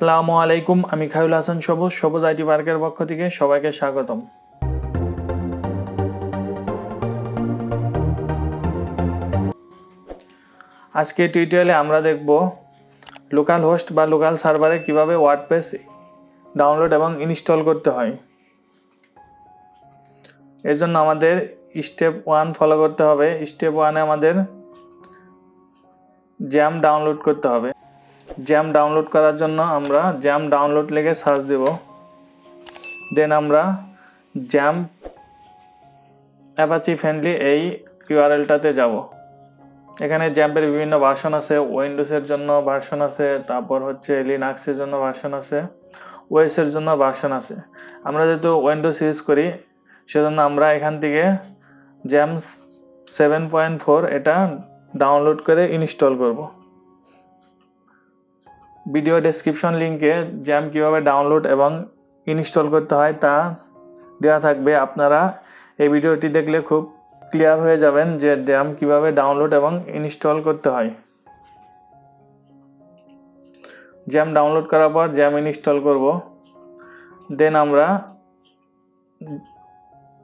আসসালামু আলাইকুম, আমি খায়রুল হাসান সবুজ আইটি পার্কের পক্ষ থেকে সবাইকে স্বাগতম। আজকে টিউটোরিয়ালে আমরা দেখব লোকাল হোস্ট বা লোকাল সার্ভারে কিভাবে ওয়ার্ডপ্রেস ডাউনলোড এবং ইনস্টল করতে হয়। এর জন্য আমাদের স্টেপ 1 ফলো করতে হবে। স্টেপ 1 এ আমাদের জ্যাম ডাউনলোড করতে হবে। জ্যাম ডাউনলোড করার জন্য আমরা জ্যাম ডাউনলোড লিখে সার্চ দেব। দেন আমরা জ্যাম্প অ্যাপাচি ফ্রেন্ডলি এই ইউআরএলটাতে যাব। এখানে জ্যাম্পের বিভিন্ন ভার্সন আছে, উইন্ডোজের জন্য ভার্সন আছে, তারপর হচ্ছে লিনাক্সের জন্য ভার্সন আছে, ওএসের জন্য ভার্সন আছে। আমরা যেহেতু উইন্ডোজ ইউজ করি সেজন্য আমরা এখান থেকে জ্যাম্প 7.4 এটা ডাউনলোড করে ইনস্টল করব। ভিডিও ডেসক্রিপশন লিংকে জ্যাম্প কিভাবে ডাউনলোড এবং ইনস্টল করতে হয় তা দেওয়া থাকবে। আপনারা এই ভিডিওটি দেখলে খুব ক্লিয়ার হয়ে যাবেন যে জ্যাম্প কিভাবে ডাউনলোড এবং ইনস্টল করতে হয়। জ্যাম্প ডাউনলোড করার পর জ্যাম্প ইনস্টল করব। দেন আমরা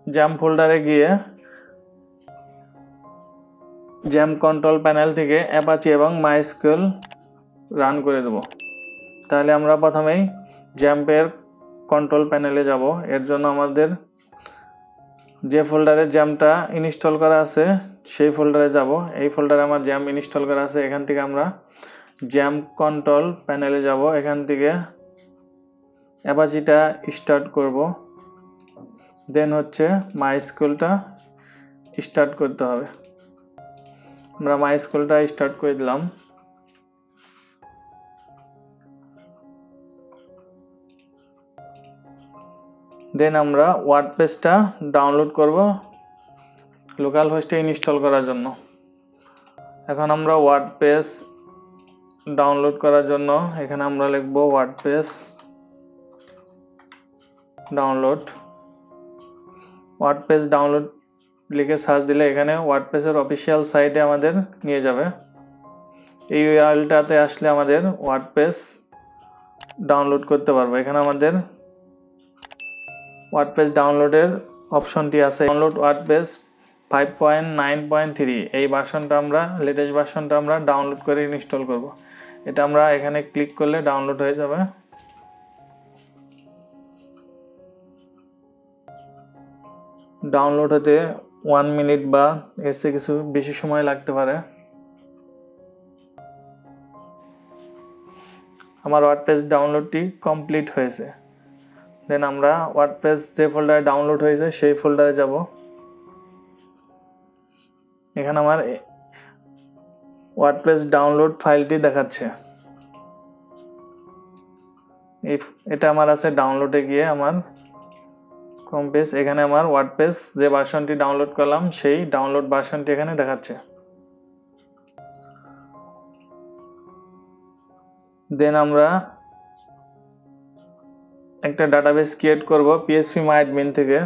জ্যাম্প ফোল্ডারে গিয়ে জ্যাম্প কন্ট্রোল প্যানেল থেকে অ্যাপাচি এবং MySQL রান করে দেব। তাহলে আমরা প্রথমেই জ্যাম্পের কন্ট্রোল প্যানেলে যাব। এর জন্য আমাদের যে ফোল্ডারে জ্যাম্পটা ইনস্টল করা আছে সেই ফোল্ডারে যাব। এই ফোল্ডারে আমার জ্যাম্প ইনস্টল করা আছে। এখান থেকে আমরা জ্যাম্প কন্ট্রোল প্যানেলে যাব। এখান থেকে অ্যাপাচিটা স্টার্ট করব। দেন হচ্ছে MySQLটা স্টার্ট করতে হবে। আমরা MySQLটা স্টার্ট করে দিলাম। দেন আমরা ওয়ার্ডপ্রেসটা ডাউনলোড করব লোকাল হোস্টে ইনস্টল করার জন্য। এখন আমরা ওয়ার্ডপ্রেস ডাউনলোড করার জন্য এখানে আমরা লিখব ওয়ার্ডপ্রেস ডাউনলোড। ওয়ার্ডপ্রেস ডাউনলোড লিখে সার্চ দিলে এখানে ওয়ার্ডপ্রেসের অফিসিয়াল সাইটে আমাদের নিয়ে যাবে। এই ইউআরএলটাতে আসলে আমাদের ওয়ার্ডপ্রেস ডাউনলোড করতে পারবো। এখানে আমাদের ওয়ার্ডপ্রেস ডাউনলোডের অপশনটি আছে। ডাউনলোড ওয়ার্ডপ্রেস 5.9.3 এই ভার্সনটা আমরা লেটেস্ট ভার্সনটা আমরা ডাউনলোড করে ইনস্টল করব। এটা আমরা এখানে ক্লিক করলে ডাউনলোড হয়ে যাবে। ডাউনলোড হতে 1 মিনিট বা এর চেয়ে কিছু বেশি সময় লাগতে পারে। আমার ওয়ার্ডপ্রেস ডাউনলোডটি কমপ্লিট হয়েছে। দেন আমরা ওয়ার্ডপ্রেস যে ফোল্ডারে ডাউনলোড হয়েছে সেই ফোল্ডারে যাব। এখানে আমার ওয়ার্ডপ্রেস ডাউনলোড ফাইলটি দেখাচ্ছে। এটা আমার আছে ডাউনলোডে গিয়ে আমার হোম পেজ। এখানে আমার ওয়ার্ডপ্রেস যে ভার্সনটি ডাউনলোড করলাম সেই ডাউনলোড ভার্সনটি এখানে দেখাচ্ছে। দেন আমরা একটা ডাটাবেস ক্রিয়েট করব phpmyadmin থেকে।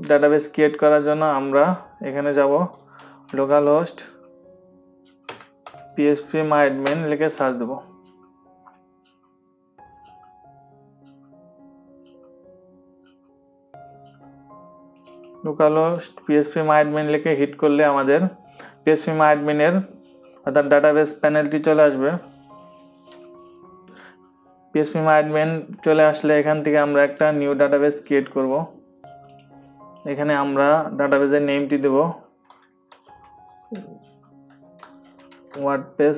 ডাটাবেস ক্রিয়েট করার জন্য আমরা এখানে যাব localhost phpmyadmin লিখে সার্চ দেব। localhost phpmyadmin লিখে হিট করলে আমাদের phpmyadmin এর অর্থাৎ ডাটাবেস প্যানেলটি চলে আসবে। phpmyadmin চলে আসলে এখান থেকে আমরা একটা নিউ ডাটাবেস ক্রিয়েট করব। এখানে আমরা ডাটাবেসের নেমটি দেব ওয়ার্ডপ্রেস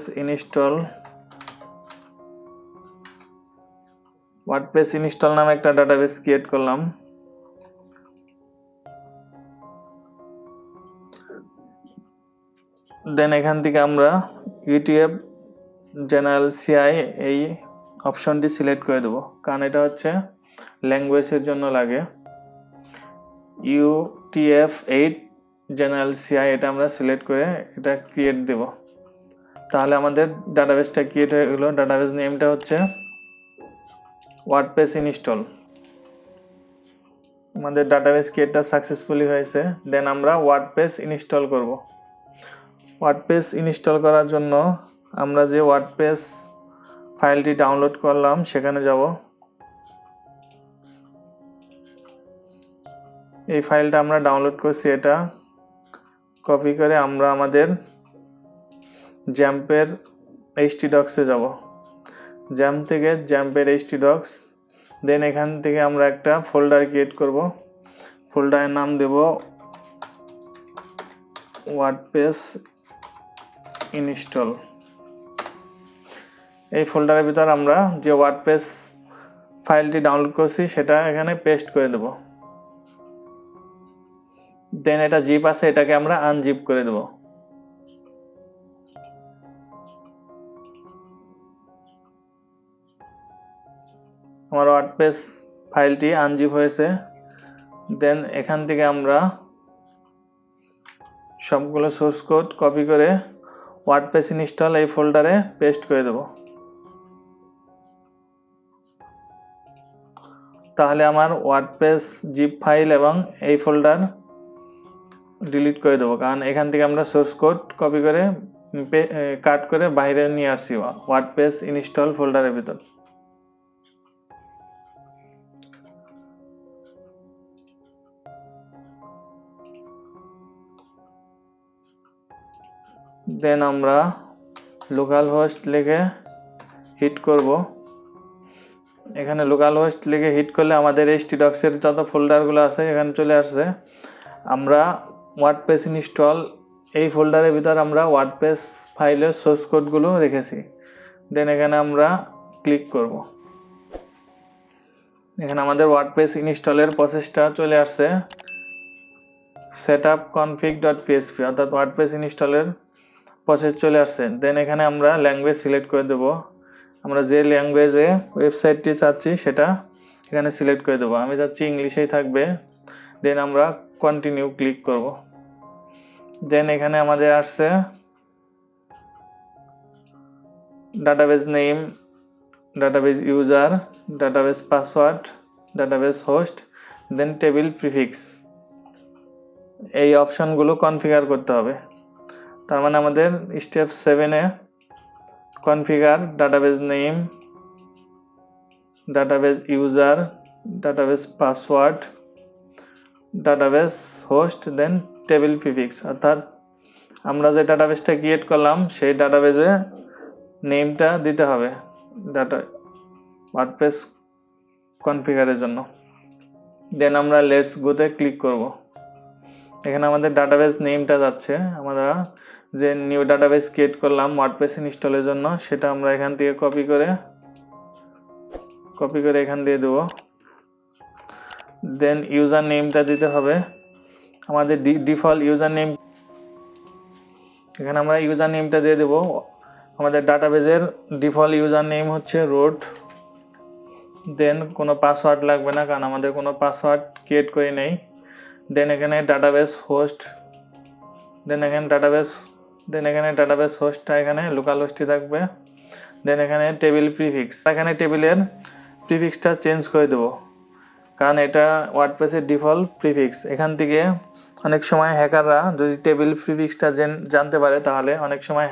ইনস্টল নামে একটা ডাটাবেস ক্রিয়েট করলাম। দেন এখান থেকে আমরা ইউটিএফ জেনারেল সিআই এই অপশনটি সিলেক্ট করে দেব, কারণ এটা হচ্ছে ল্যাঙ্গুয়েজের জন্য লাগে। UTF-8 জেনারেল সিআই এটা আমরা সিলেক্ট করে এটা ক্রিয়েট দেব। তাহলে আমাদের ডাটাবেসটা ক্রিয়েট হয়ে গেল। ডাটাবেস নেমটা হচ্ছে ওয়ার্ডপ্রেস ইনস্টল। আমাদের ডাটাবেস ক্রিয়েটটা সাকসেসফুলি হয়েছে। দেন আমরা ওয়ার্ডপ্রেস ইনস্টল করব। ওয়ার্ডপ্রেস ইনস্টল করার জন্য আমরা যে ওয়ার্ডপ্রেস ফাইলটি ডাউনলোড করলাম, সেখানে যাব। এই ফাইলটা আমরা ডাউনলোড করছি, এটা কপি করে আমরা আমাদের জ্যাম্পের htdocs-এ যাব। জ্যাম্প থেকে জ্যাম্পের htdocs, দেন এখান থেকে আমরা একটা ফোল্ডার ক্রিয়েট করব। ফোল্ডারের নাম দেব ওয়ার্ডপ্রেস ইনস্টল। এই ফোল্ডারের ভিতর আমরা যে ওয়ার্ডপ্রেস ফাইলটি ডাউনলোড করছি সেটা এখানে পেস্ট করে দেব। দেন এটা জিপ আছে, এটাকে আমরা আনজিপ করে দেব। আমার ওয়ার্ডপ্রেস ফাইলটি আনজিপ হয়েছে। দেন এখান থেকে আমরা সবগুলো সোর্স কোড কপি করে ওয়ার্ডপ্রেস ইনস্টল এই ফোল্ডারে পেস্ট করে দেব। তাহলে আমার ওয়ার্ডপ্রেস জিপ ফাইল এবং এই ফোল্ডার ডিলিট করে দেবো, কারণ এখান থেকে আমরা সোর্স কোড কপি করে কাট করে বাইরে নিয়ে আসছি ওয়ার্ডপ্রেস ইনস্টল ফোল্ডারের ভিতর। দেন আমরা লোকাল হোস্ট লিখে হিট করব। এখানে লোকাল হোস্ট লিখে হিট করলে আমাদের htdocs-এর যত ফোল্ডারগুলো আছে এখানে চলে আসছে। আমরা ওয়ার্ডপ্রেস ইনস্টল এই ফোল্ডারের ভিতর আমরা ওয়ার্ডপ্রেস ফাইলের সোর্স কোডগুলো রেখেছি। দেন এখানে আমরা ক্লিক করব। এখানে আমাদের ওয়ার্ডপ্রেস ইনস্টলের প্রসেসটা চলে আসছে, setup config.php, অর্থাৎ ওয়ার্ডপ্রেস ইনস্টলের প্রসেস চলে আসছে। দেন এখানে আমরা ল্যাঙ্গুয়েজ সিলেক্ট করে দেব। আমরা যে ল্যাঙ্গুয়েজে ওয়েবসাইটটি চাচ্ছি সেটা এখানে সিলেক্ট করে দেবো। আমি চাচ্ছি ইংলিশেই থাকবে। দেন আমরা কন্টিনিউ ক্লিক করব। দেন এখানে আমাদের আসছে database name, database user, database password, database host, then table prefix. এই অপশনগুলো কনফিগার করতে হবে। তার মানে আমাদের স্টেপ 7-এ configure database name, database user, database password, database host, then table prefix, অর্থাৎ আমরা যে ডাটাবেসটা ক্রিয়েট করলাম সেই ডাটাবেসে নেমটা দিতে হবে ডাটা ওয়ার্ডপ্রেস কনফিগারের জন্য। দেন আমরা লেটস গোতে ক্লিক করব। এখানে আমাদের ডাটাবেস নেমটা যাচ্ছে। আমরা যে নিউ ডাটাবেস ক্রিয়েট করলাম ওয়ার্ডপ্রেস ইনস্টলের জন্য সেটা আমরা এখান থেকে কপি করে এখান দিয়ে দেবো। দেন ইউজার নেমটা দিতে হবে আমাদের ডিফল্ট ইউজার নেম। এখানে আমরা ইউজার নেমটা দিয়ে দেবো। আমাদের ডাটাবেসের ডিফল্ট ইউজার নেম হচ্ছে রুট। দেন কোনো পাসওয়ার্ড লাগবে না, কারণ আমাদের কোনো পাসওয়ার্ড ক্রিয়েট করে নেই। দেন এখানে ডাটাবেস হোস্ট, দেন এখানে ডাটাবেস হোস্টটা এখানে লোকাল হোস্টই থাকবে। দেন এখানে টেবিল প্রিফিক্স, এখানে টেবিলের প্রিফিক্সটা চেঞ্জ করে দেবো, কারণ এটা ওয়ার্ডপ্রেসের ডিফল্ট প্রিফিক্স। এখান থেকে অনেক সময় হ্যাকাররা যদি টেবিল প্রিফিক্সটা জানতে পারে তাহলে অনেক সময়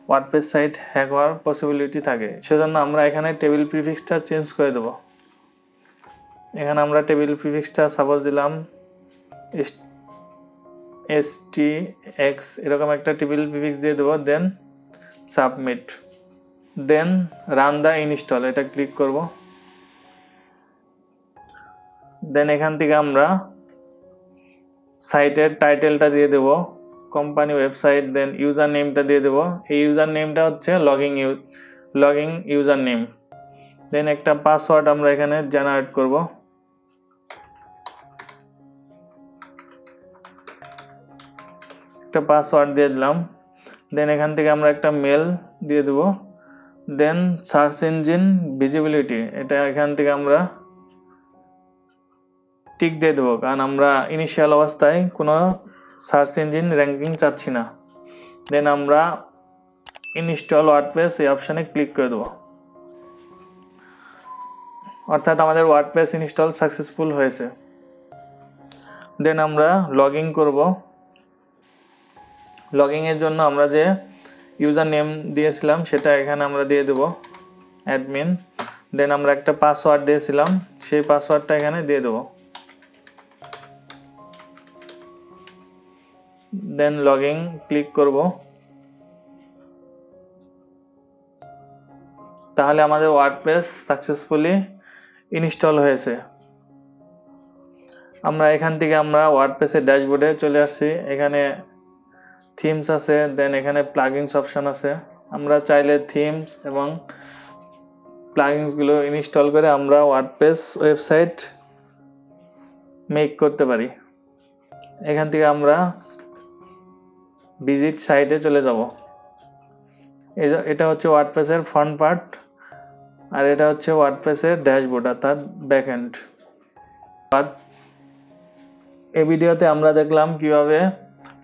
ওয়ার্ডপ্রেস সাইট হ্যাক হওয়ার পসিবিলিটি থাকে। সেজন্য আমরা এখানে টেবিল প্রিফিক্সটা চেঞ্জ করে দেবো। এখানে আমরা টেবিল প্রিফিক্সটা সাপোজ দিলাম stx, এরকম একটা টেবিল প্রিফিক্স দিয়ে দেবো। Then submit, then run the install, এটা ক্লিক করব। দেন এখান থেকে আমরা সাইটের টাইটেলটা দিয়ে দেব কোম্পানি ওয়েবসাইট। দেন ইউজার নেমটা দিয়ে দেব। এই ইউজার নেমটা হচ্ছে লগিং ইউজার নেম। দেন একটা পাসওয়ার্ড আমরা এখানে জেনারেট করব। একটা পাসওয়ার্ড দিয়ে দিলাম। দেন এখান থেকে আমরা একটা মেল দিয়ে দেব। দেন সার্চ ইঞ্জিন ভিজিবিলিটি, এটা এখান থেকে আমরা টিক দিয়ে দেবো, কারণ আমরা ইনিশিয়াল অবস্থায় কোনো সার্চ ইঞ্জিন র্যাঙ্কিং চাচ্ছি না। দেন আমরা ইনস্টল ওয়ার্ডপ্রেস এই অপশানে ক্লিক করে দেবো, অর্থাৎ আমাদের ওয়ার্ডপ্রেস ইনস্টল সাকসেসফুল হয়েছে। দেন আমরা লগ ইন করবো। লগইনের জন্য আমরা যে ইউজার নেম দিয়েছিলাম সেটা এখানে আমরা দিয়ে দেব। অ্যাডমিন, দেন আমরা একটা পাসওয়ার্ড দিয়েছিলাম, সেই পাসওয়ার্ডটা এখানে দিয়ে দেবো। দেন লগইন ক্লিক করব। তাহলে আমাদের ওয়ার্ডপ্রেস সাকসেসফুলি ইনস্টল হয়েছে। আমরা এখান থেকে আমরা ওয়ার্ডপ্রেসের ড্যাশবোর্ডে চলে আসছি। এখানে থিমস আছে, দেন এখানে প্লাগইনস অপশন আছে। আমরা চাইলে থিমস এবং প্লাগইনসগুলো ইনস্টল করে আমরা ওয়ার্ডপ্রেস ওয়েবসাইট মেক করতে পারি। এখান থেকে আমরা ভিজিট সাইটে চলে যাব। এটা হচ্ছে ওয়ার্ডপ্রেসের ফ্রন্ট পার্ট, আর এটা হচ্ছে ওয়ার্ডপ্রেসের ড্যাশবোর্ড অর্থাৎ ব্যাকএন্ড। এই ভিডিওতে আমরা দেখলাম কিভাবে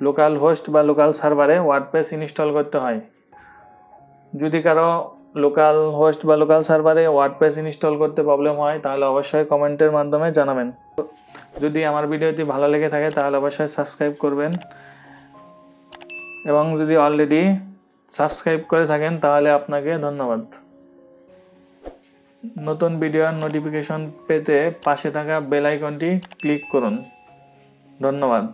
লোকাল হোস্ট বা লোকাল সার্ভারে ওয়ার্ডপ্রেস ইনস্টল করতে হয়। যদি কারো লোকাল হোস্ট বা লোকাল সার্ভারে ওয়ার্ডপ্রেস ইনস্টল করতে প্রবলেম হয় তাহলে অবশ্যই কমেন্টের মাধ্যমে জানাবেন। যদি আমার ভিডিওটি ভালো লেগে থাকে তাহলে অবশ্যই সাবস্ক্রাইব করবেন, এবং যদি অলরেডি সাবস্ক্রাইব করে থাকেন তাহলে আপনাকে ধন্যবাদ। নতুন ভিডিওর নোটিফিকেশন পেতে পাশে থাকা বেল আইকনটি ক্লিক করুন। ধন্যবাদ।